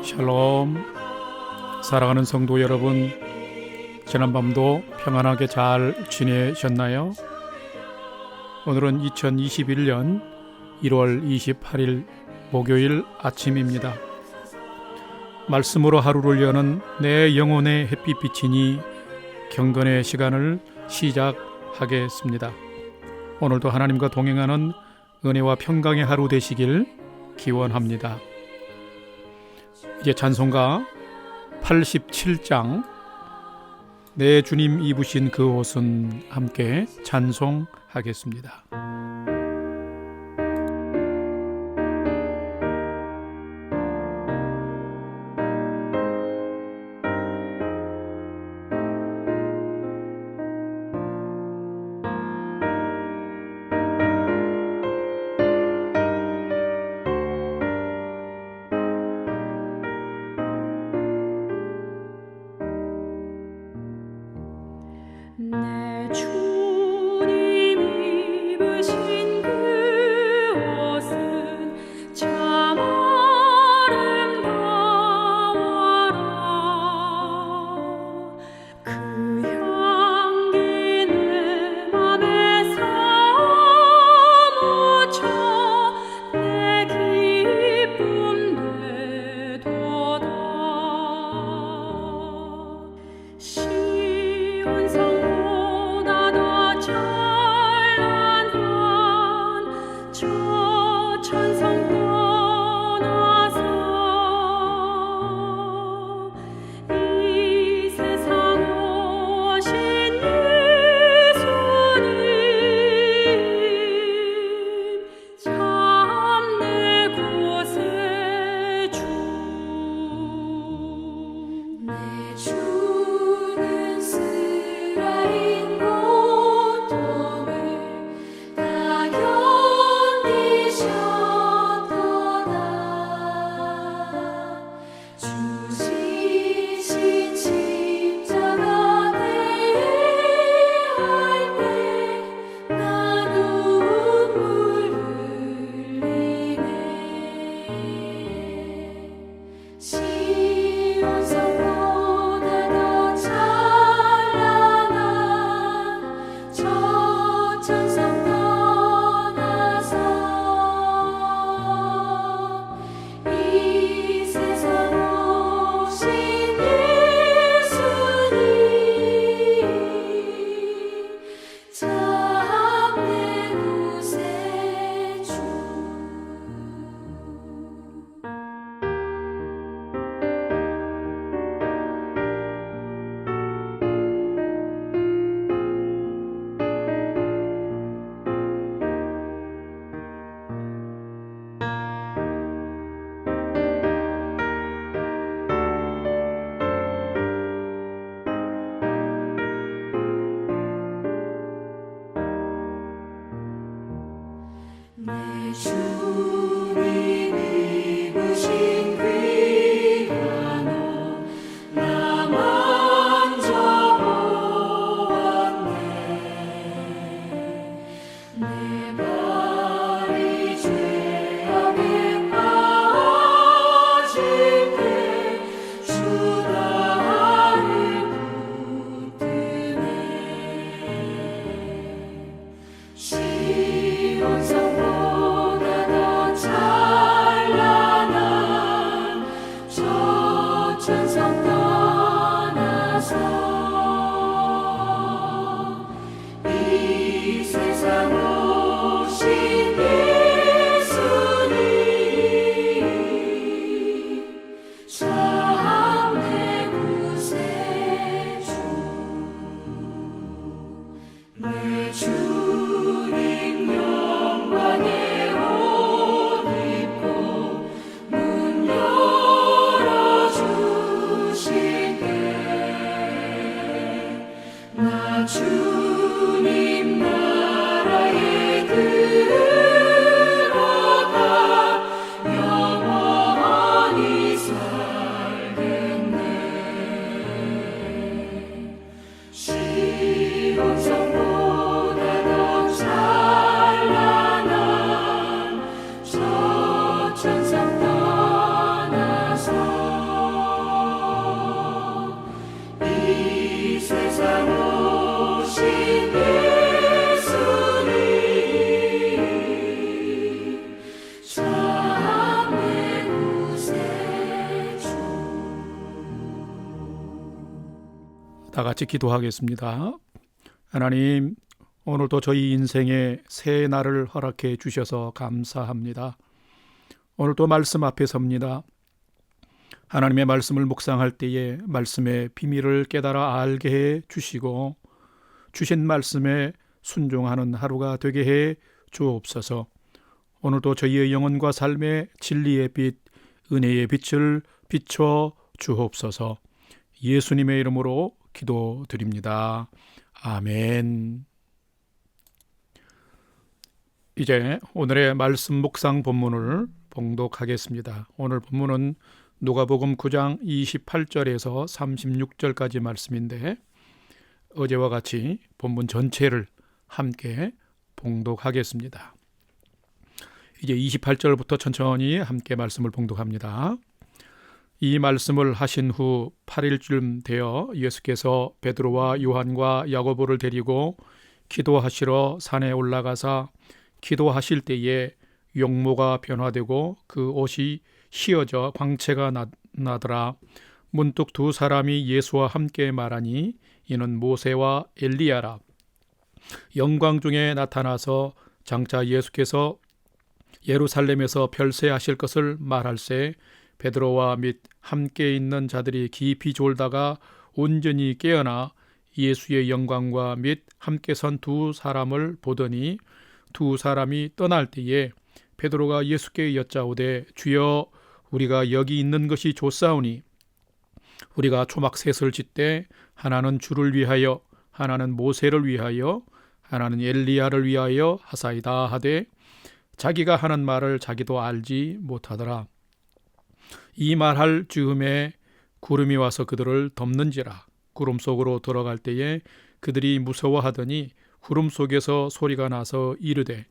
샬롬. 사랑하는 성도 여러분, 지난밤도 평안하게 잘 지내셨나요? 오늘은 2021년 1월 28일 목요일 아침입니다. 말씀으로 하루를 여는 내 영혼의 햇빛 비치니 경건의 시간을 시작하겠습니다. 오늘도 하나님과 동행하는 은혜와 평강의 하루 되시길 기원합니다. 이제 찬송가 87장 내 주님 입으신 그 옷은 함께 찬송하겠습니다. 내 주님 입으신 그 옷은 참 아름다워라. 그 향기 내 맘에 사무쳐 내 기쁨 되도다. 시온성 찬란한 저 천성 떠나서 이 세상 오신 예수님 참 내 곳의 주. 내 주는 스라인 고통을 다 견디셨도다. 주지신 십자가 대할 때 나 눈물 흘리네. 시온성보다 더 찬란한 저 천성 떠나서 이 세상 오신 예수님 참 내 곳의 주. 내 주님 입으신 귀한 옷 나 만져보았네. 내 발이 죄악에 빠질 때 주 나를 붙드네. 시온성보다 더 찬란한 저 천성 떠나서 이 세상 오신 예수님 참 내 곳의 주. 내 주님 영광 같이 기도하겠습니다. 하나님, 오늘도 저희 인생에 새 날을 허락해 주셔서 감사합니다. 오늘도 말씀 앞에 섭니다. 하나님의 말씀을 묵상할 때에 말씀의 비밀을 깨달아 알게 해 주시고 주신 말씀에 순종하는 하루가 되게 해 주옵소서. 오늘도 저희의 영혼과 삶의 진리의 빛, 은혜의 빛을 비춰 주옵소서. 예수님의 이름으로 기도드립니다. 아멘. 이제 오늘의 말씀 묵상 본문을 봉독하겠습니다. 오늘 본문은 누가복음 9장 28절에서 36절까지 말씀인데 어제와 같이 본문 전체를 함께 봉독하겠습니다. 이제 28절부터 천천히 함께 말씀을 봉독합니다. 이 말씀을 하신 후 8일쯤 되어 예수께서 베드로와 요한과 야고보를 데리고 기도하시러 산에 올라가사 기도하실 때에 용모가 변화되고 그 옷이 휘어져 광채가 나더라. 문득 두 사람이 예수와 함께 말하니 이는 모세와 엘리야라. 영광 중에 나타나서 장차 예수께서 예루살렘에서 별세하실 것을 말할세 베드로와 및 함께 있는 자들이 깊이 졸다가 온전히 깨어나 예수의 영광과 및 함께 선 두 사람을 보더니 두 사람이 떠날 때에 베드로가 예수께 여짜오되 주여 우리가 여기 있는 것이 좋사오니 우리가 초막 셋을 짓되 하나는 주를 위하여 하나는 모세를 위하여 하나는 엘리야를 위하여 하사이다 하되 자기가 하는 말을 자기도 알지 못하더라. 이 말할 즈음에 구름이 와서 그들을 덮는지라. 구름 속으로 들어갈 때에 그들이 무서워하더니 구름 속에서 소리가 나서 이르되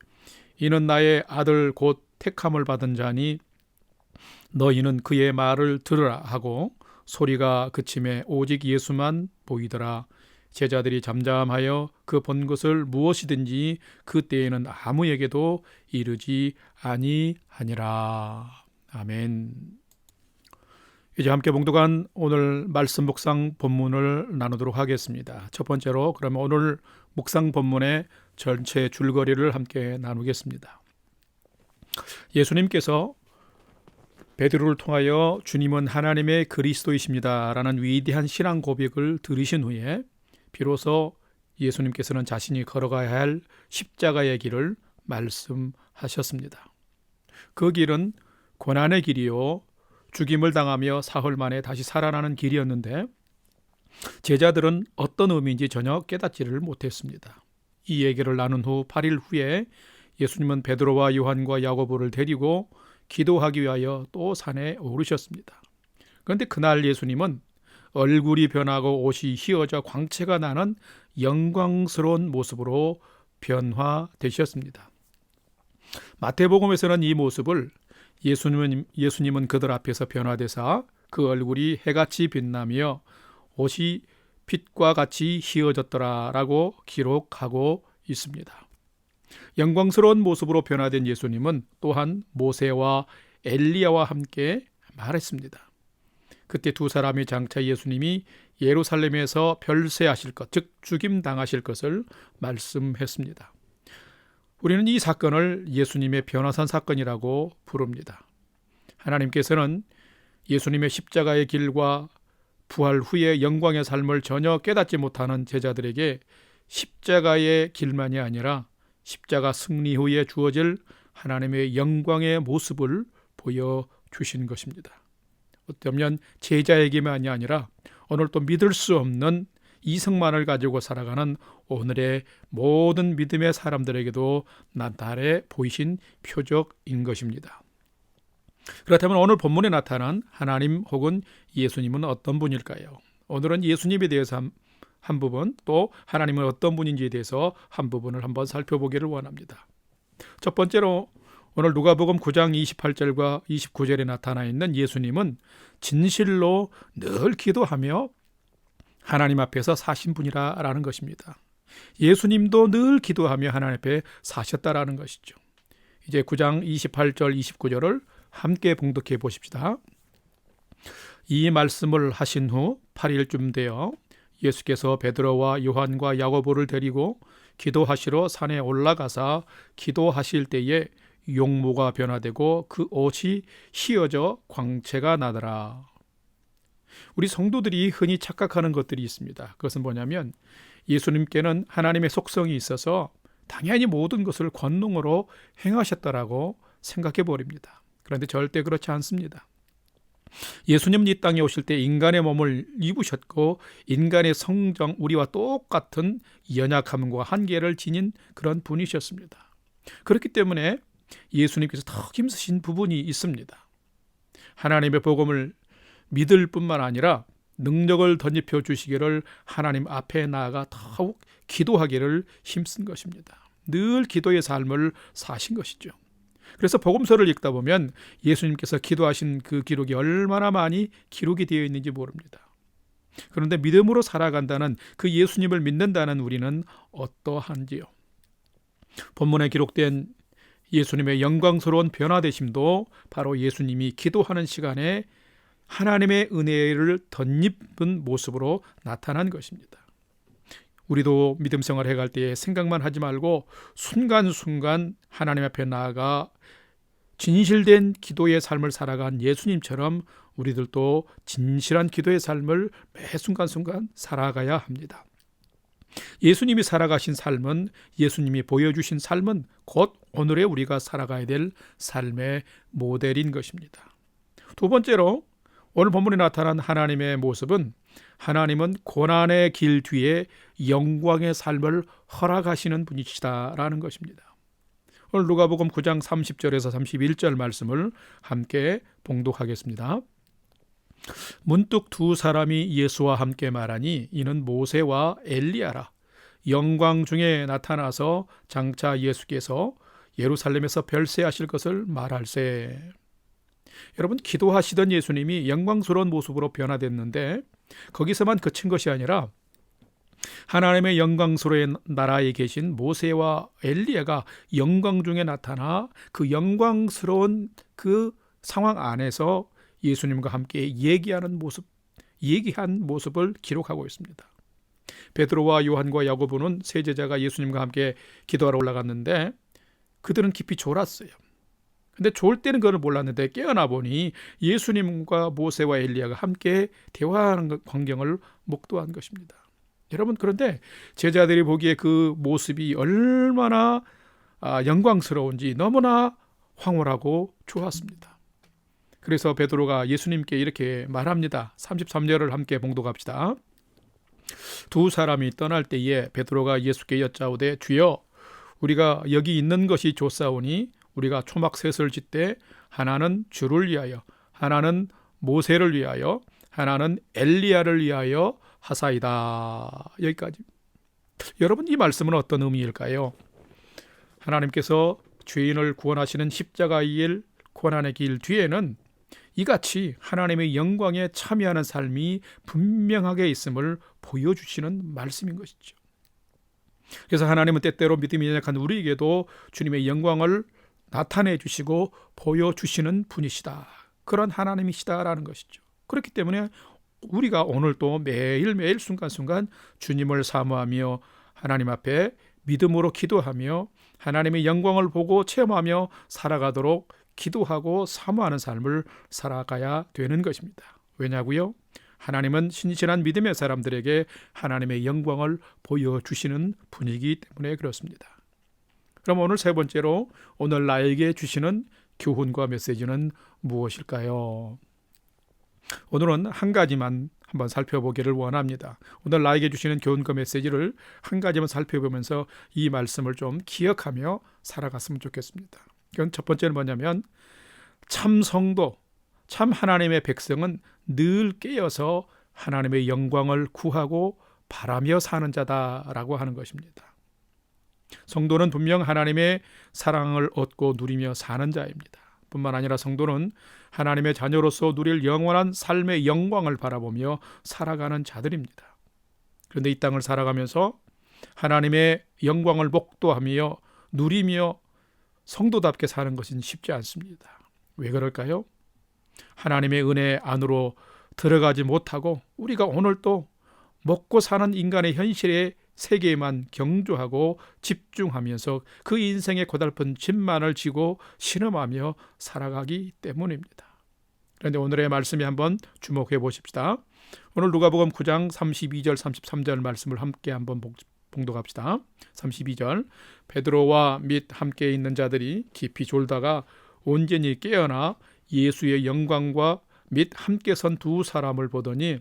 이는 나의 아들 곧 택함을 받은 자니 너희는 그의 말을 들으라 하고 소리가 그침에 오직 예수만 보이더라. 제자들이 잠잠하여 그 본 것을 무엇이든지 그때에는 아무에게도 이르지 아니하니라. 아멘. 이제 함께 봉독한 오늘 말씀 묵상 본문을 나누도록 하겠습니다. 첫 번째로 그러면 오늘 묵상 본문의 전체 줄거리를 함께 나누겠습니다. 예수님께서 베드로를 통하여 주님은 하나님의 그리스도이십니다 라는 위대한 신앙 고백을 들으신 후에 비로소 예수님께서는 자신이 걸어가야 할 십자가의 길을 말씀하셨습니다. 그 길은 고난의 길이요 죽임을 당하며 사흘 만에 다시 살아나는 길이었는데 제자들은 어떤 의미인지 전혀 깨닫지를 못했습니다. 이 얘기를 나눈 후 8일 후에 예수님은 베드로와 요한과 야고보를 데리고 기도하기 위하여 또 산에 오르셨습니다. 그런데 그날 예수님은 얼굴이 변하고 옷이 휘어져 광채가 나는 영광스러운 모습으로 변화되셨습니다. 마태복음에서는 이 모습을 예수님은 그들 앞에서 변화되사 그 얼굴이 해같이 빛나며 옷이 빛과 같이 휘어졌더라라고 기록하고 있습니다. 영광스러운 모습으로 변화된 예수님은 또한 모세와 엘리야와 함께 말했습니다. 그때 두 사람이 장차 예수님이 예루살렘에서 별세하실 것, 즉 죽임당하실 것을 말씀했습니다. 우리는 이 사건을 예수님의 변화산 사건이라고 부릅니다. 하나님께서는 예수님의 십자가의 길과 부활 후의 영광의 삶을 전혀 깨닫지 못하는 제자들에게 십자가의 길만이 아니라 십자가 승리 후에 주어질 하나님의 영광의 모습을 보여주신 것입니다. 어쩌면 제자에게만이 아니라 오늘 또 믿을 수 없는 이성만을 가지고 살아가는 오늘의 모든 믿음의 사람들에게도 나타내 보이신 표적인 것입니다. 그렇다면 오늘 본문에 나타난 하나님 혹은 예수님은 어떤 분일까요? 오늘은 예수님에 대해서 한 부분, 또 하나님은 어떤 분인지에 대해서 한 부분을 한번 살펴보기를 원합니다. 첫 번째로 오늘 누가복음 9장 28절과 29절에 나타나 있는 예수님은 진실로 늘 기도하며 하나님 앞에서 사신 분이라는 것입니다. 예수님도 늘 기도하며 하나님 앞에 사셨다라는 것이죠. 이제 9장 28절 29절을 함께 봉독해 보십시다. 이 말씀을 하신 후 8일쯤 되어 예수께서 베드로와 요한과 야고보를 데리고 기도하시러 산에 올라가사 기도하실 때에 용모가 변화되고 그 옷이 휘어져 광채가 나더라. 우리 성도들이 흔히 착각하는 것들이 있습니다. 그것은 뭐냐면 예수님께는 하나님의 속성이 있어서 당연히 모든 것을 권능으로 행하셨다라고 생각해 버립니다. 그런데 절대 그렇지 않습니다. 예수님은 이 땅에 오실 때 인간의 몸을 입으셨고 인간의 성정 우리와 똑같은 연약함과 한계를 지닌 그런 분이셨습니다. 그렇기 때문에 예수님께서 더 힘쓰신 부분이 있습니다. 하나님의 복음을 믿을 뿐만 아니라 능력을 덧입혀 주시기를 하나님 앞에 나아가 더욱 기도하기를 힘쓴 것입니다. 늘 기도의 삶을 사신 것이죠. 그래서 복음서를 읽다 보면 예수님께서 기도하신 그 기록이 얼마나 많이 기록이 되어 있는지 모릅니다. 그런데 믿음으로 살아간다는 그 예수님을 믿는다는 우리는 어떠한지요? 본문에 기록된 예수님의 영광스러운 변화되심도 바로 예수님이 기도하는 시간에 하나님의 은혜를 덧입은 모습으로 나타난 것입니다. 우리도 믿음 생활 해갈 때에 생각만 하지 말고 순간순간 하나님 앞에 나아가 진실된 기도의 삶을 살아간 예수님처럼 우리들도 진실한 기도의 삶을 매 순간순간 살아가야 합니다. 예수님이 살아가신 삶은, 예수님이 보여주신 삶은 곧 오늘의 우리가 살아가야 될 삶의 모델인 것입니다. 두 번째로 오늘 본문에 나타난 하나님의 모습은, 하나님은 고난의 길 뒤에 영광의 삶을 허락하시는 분이시다라는 것입니다. 오늘 누가복음 9장 30절에서 31절 말씀을 함께 봉독하겠습니다. 문득 두 사람이 예수와 함께 말하니 이는 모세와 엘리야라. 영광 중에 나타나서 장차 예수께서 예루살렘에서 별세하실 것을 말할세. 여러분, 기도하시던 예수님이 영광스러운 모습으로 변화됐는데 거기서만 그친 것이 아니라 하나님의 영광스러운 나라에 계신 모세와 엘리야가 영광 중에 나타나 그 영광스러운 그 상황 안에서 예수님과 함께 얘기한 모습을 기록하고 있습니다. 베드로와 요한과 야고보는 세 제자가 예수님과 함께 기도하러 올라갔는데 그들은 깊이 졸았어요. 근데 졸 때는 그걸 몰랐는데 깨어나 보니 예수님과 모세와 엘리야가 함께 대화하는 광경을 목도한 것입니다. 여러분, 그런데 제자들이 보기에 그 모습이 얼마나 영광스러운지 너무나 황홀하고 좋았습니다. 그래서 베드로가 예수님께 이렇게 말합니다. 33절을 함께 봉독합시다. 두 사람이 떠날 때에 베드로가 예수께 여짜오되 주여, 우리가 여기 있는 것이 좋사오니 우리가 초막셋을 짓되 하나는 주를 위하여, 하나는 모세를 위하여, 하나는 엘리야를 위하여 하사이다. 여기까지. 여러분, 이 말씀은 어떤 의미일까요? 하나님께서 죄인을 구원하시는 십자가의 일, 고난의 길 뒤에는 이같이 하나님의 영광에 참여하는 삶이 분명하게 있음을 보여주시는 말씀인 것이죠. 그래서 하나님은 때때로 믿음이 연약한 우리에게도 주님의 영광을 나타내 주시고 보여주시는 분이시다. 그런 하나님이시다라는 것이죠. 그렇기 때문에 우리가 오늘도 매일매일 순간순간 주님을 사모하며 하나님 앞에 믿음으로 기도하며 하나님의 영광을 보고 체험하며 살아가도록 기도하고 사모하는 삶을 살아가야 되는 것입니다. 왜냐고요? 하나님은 신실한 믿음의 사람들에게 하나님의 영광을 보여주시는 분이기 때문에 그렇습니다. 그럼 오늘 세 번째로 오늘 나에게 주시는 교훈과 메시지는 무엇일까요? 오늘은 한 가지만 한번 살펴보기를 원합니다. 오늘 나에게 주시는 교훈과 메시지를 한 가지만 살펴보면서 이 말씀을 좀 기억하며 살아갔으면 좋겠습니다. 그건 첫 번째는 뭐냐면 참 성도, 참 하나님의 백성은 늘 깨어서 하나님의 영광을 구하고 바라며 사는 자다라고 하는 것입니다. 성도는 분명 하나님의 사랑을 얻고 누리며 사는 자입니다. 뿐만 아니라 성도는 하나님의 자녀로서 누릴 영원한 삶의 영광을 바라보며 살아가는 자들입니다. 그런데 이 땅을 살아가면서 하나님의 영광을 목도하며 누리며 성도답게 사는 것은 쉽지 않습니다. 왜 그럴까요? 하나님의 은혜 안으로 들어가지 못하고 우리가 오늘도 먹고 사는 인간의 현실의 세계에만 경주하고 집중하면서 그 인생의 고달픈 짐만을 지고 신음하며 살아가기 때문입니다. 그런데 오늘의 말씀에 한번 주목해 보십시다. 오늘 누가복음 9장 32절 33절 말씀을 함께 한번 봉독합시다. 32절 베드로와 및 함께 있는 자들이 깊이 졸다가 온전히 깨어나 예수의 영광과 및 함께 선 두 사람을 보더니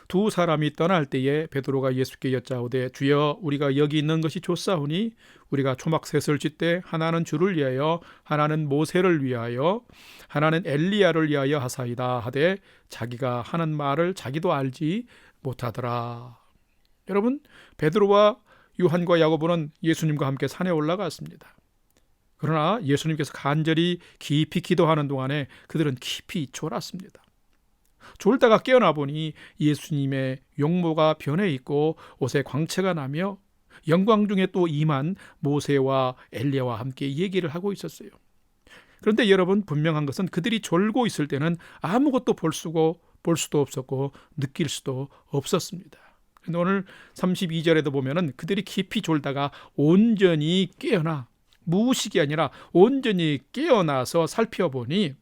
두 사람이 떠날 때에 베드로가 예수께 여짜오되 주여 우리가 여기 있는 것이 좋사오니 우리가 초막셋을 짓되 하나는 주를 위하여 하나는 모세를 위하여 하나는 엘리야를 위하여 하사이다 하되 자기가 하는 말을 자기도 알지 못하더라. 여러분, 베드로와 요한과 야고보는 예수님과 함께 산에 올라갔습니다. 그러나 예수님께서 간절히 깊이 기도하는 동안에 그들은 깊이 졸았습니다. 졸다가 깨어나 보니 예수님의 용모가 변해 있고 옷에 광채가 나며 영광 중에 또 임한 모세와 엘리야와 함께 얘기를 하고 있었어요. 그런데 여러분, 분명한 것은 그들이 졸고 있을 때는 아무것도 볼 수도 없었고 느낄 수도 없었습니다. 그런데 오늘 32절에도 보면은 그들이 깊이 졸다가 온전히 깨어나, 무의식이 아니라 온전히 깨어나서 살펴보니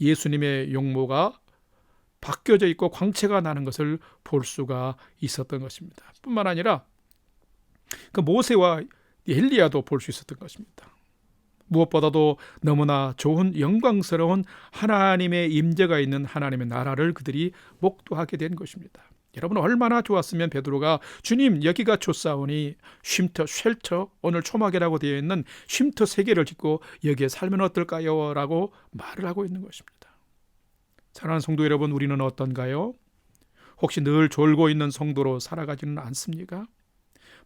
예수님의 용모가 바뀌어져 있고 광채가 나는 것을 볼 수가 있었던 것입니다. 뿐만 아니라 그 모세와 엘리야도 볼 수 있었던 것입니다. 무엇보다도 너무나 좋은 영광스러운 하나님의 임재가 있는 하나님의 나라를 그들이 목도하게 된 것입니다. 여러분, 얼마나 좋았으면 베드로가 주님 여기가 좋사오니 쉼터 오늘 초막이라고 되어 있는 쉼터 3개를 짓고 여기에 살면 어떨까요? 라고 말을 하고 있는 것입니다. 사랑하는 성도 여러분, 우리는 어떤가요? 혹시 늘 졸고 있는 성도로 살아가지는 않습니까?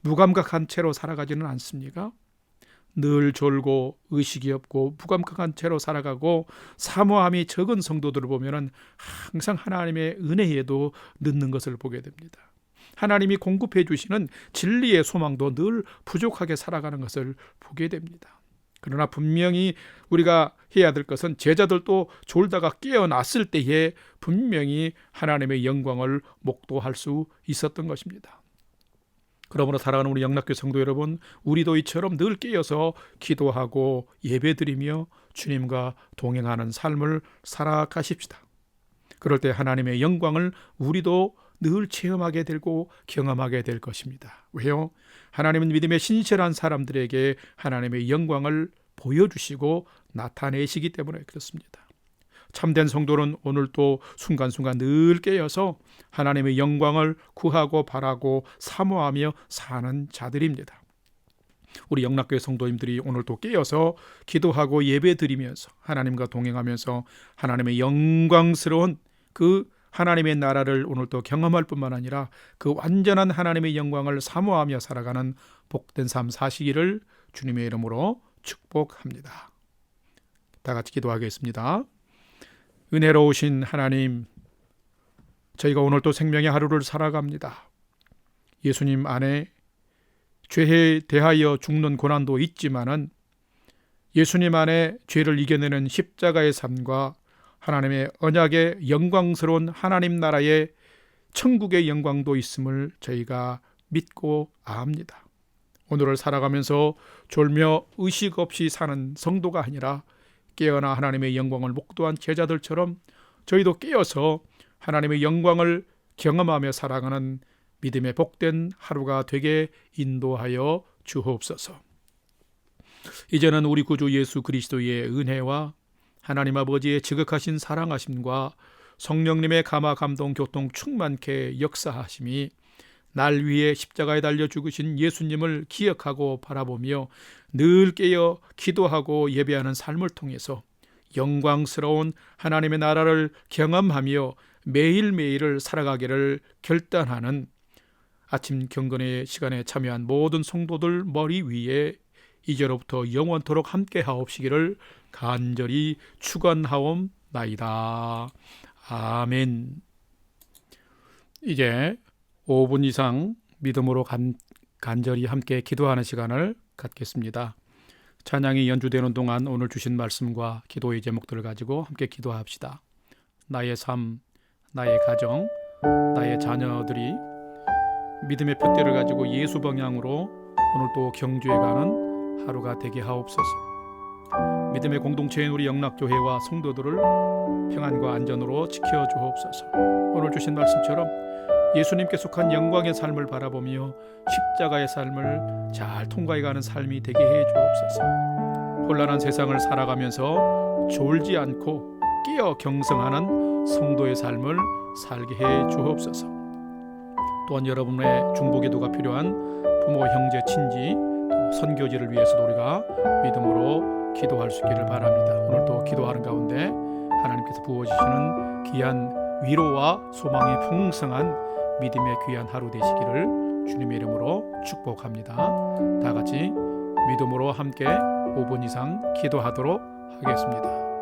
무감각한 채로 살아가지는 않습니까? 늘 졸고 의식이 없고 무감각한 채로 살아가고 사모함이 적은 성도들을 보면 항상 하나님의 은혜에도 늦는 것을 보게 됩니다. 하나님이 공급해 주시는 진리의 소망도 늘 부족하게 살아가는 것을 보게 됩니다. 그러나 분명히 우리가 해야 될 것은 제자들도 졸다가 깨어났을 때에 분명히 하나님의 영광을 목도할 수 있었던 것입니다. 그러므로 사랑하는 우리 영락교 성도 여러분, 우리도 이처럼 늘 깨어서 기도하고 예배드리며 주님과 동행하는 삶을 살아가십시다. 그럴 때 하나님의 영광을 우리도 늘 체험하게 되고 경험하게 될 것입니다. 왜요? 하나님은 믿음의 신실한 사람들에게 하나님의 영광을 보여주시고 나타내시기 때문에 그렇습니다. 참된 성도는 오늘도 순간순간 늘 깨어서 하나님의 영광을 구하고 바라고 사모하며 사는 자들입니다. 우리 영락교회 성도님들이 오늘도 깨어서 기도하고 예배드리면서 하나님과 동행하면서 하나님의 영광스러운 그 하나님의 나라를 오늘도 경험할 뿐만 아니라 그 완전한 하나님의 영광을 사모하며 살아가는 복된 삶 사시기를 주님의 이름으로 축복합니다. 다 같이 기도하겠습니다. 은혜로우신 하나님, 저희가 오늘도 생명의 하루를 살아갑니다. 예수님 안에 죄에 대하여 죽는 고난도 있지만은 예수님 안에 죄를 이겨내는 십자가의 삶과 하나님의 언약의 영광스러운 하나님 나라의 천국의 영광도 있음을 저희가 믿고 압니다. 오늘을 살아가면서 졸며 의식 없이 사는 성도가 아니라 깨어나 하나님의 영광을 목도한 제자들처럼 저희도 깨어서 하나님의 영광을 경험하며 살아가는 믿음의 복된 하루가 되게 인도하여 주옵소서. 이제는 우리 구주 예수 그리스도의 은혜와 하나님 아버지의 지극하신 사랑하심과 성령님의 감화 감동 교통 충만케 역사하심이 날 위해 십자가에 달려 죽으신 예수님을 기억하고 바라보며 늘 깨어 기도하고 예배하는 삶을 통해서 영광스러운 하나님의 나라를 경험하며 매일매일을 살아가기를 결단하는 아침 경건의 시간에 참여한 모든 성도들 머리 위에 이제로부터 영원토록 함께 하옵시기를 간절히 축원하옵나이다. 아멘. 이제 5분 이상 믿음으로 간절히 함께 기도하는 시간을 갖겠습니다. 찬양이 연주되는 동안 오늘 주신 말씀과 기도의 제목들을 가지고 함께 기도합시다. 나의 삶, 나의 가정, 나의 자녀들이 믿음의 푯대를 가지고 예수 방향으로 오늘도 경주에 가는 하루가 되게 하옵소서. 믿음의 공동체인 우리 영락교회와 성도들을 평안과 안전으로 지켜 주옵소서. 오늘 주신 말씀처럼 예수님께 속한 영광의 삶을 바라보며 십자가의 삶을 잘 통과해가는 삶이 되게 해 주옵소서. 혼란한 세상을 살아가면서 졸지 않고 깨어 경성하는 성도의 삶을 살게 해 주옵소서. 또한 여러분의 중보기도가 필요한 부모, 형제, 친지, 또 선교지를 위해서도 우리가 믿음으로 기도할 수 있기를 바랍니다. 오늘도 기도하는 가운데 하나님께서 부어주시는 귀한 위로와 소망의 풍성한 믿음의 귀한 하루 되시기를 주님의 이름으로 축복합니다. 다 같이 믿음으로 함께 5분 이상 기도하도록 하겠습니다.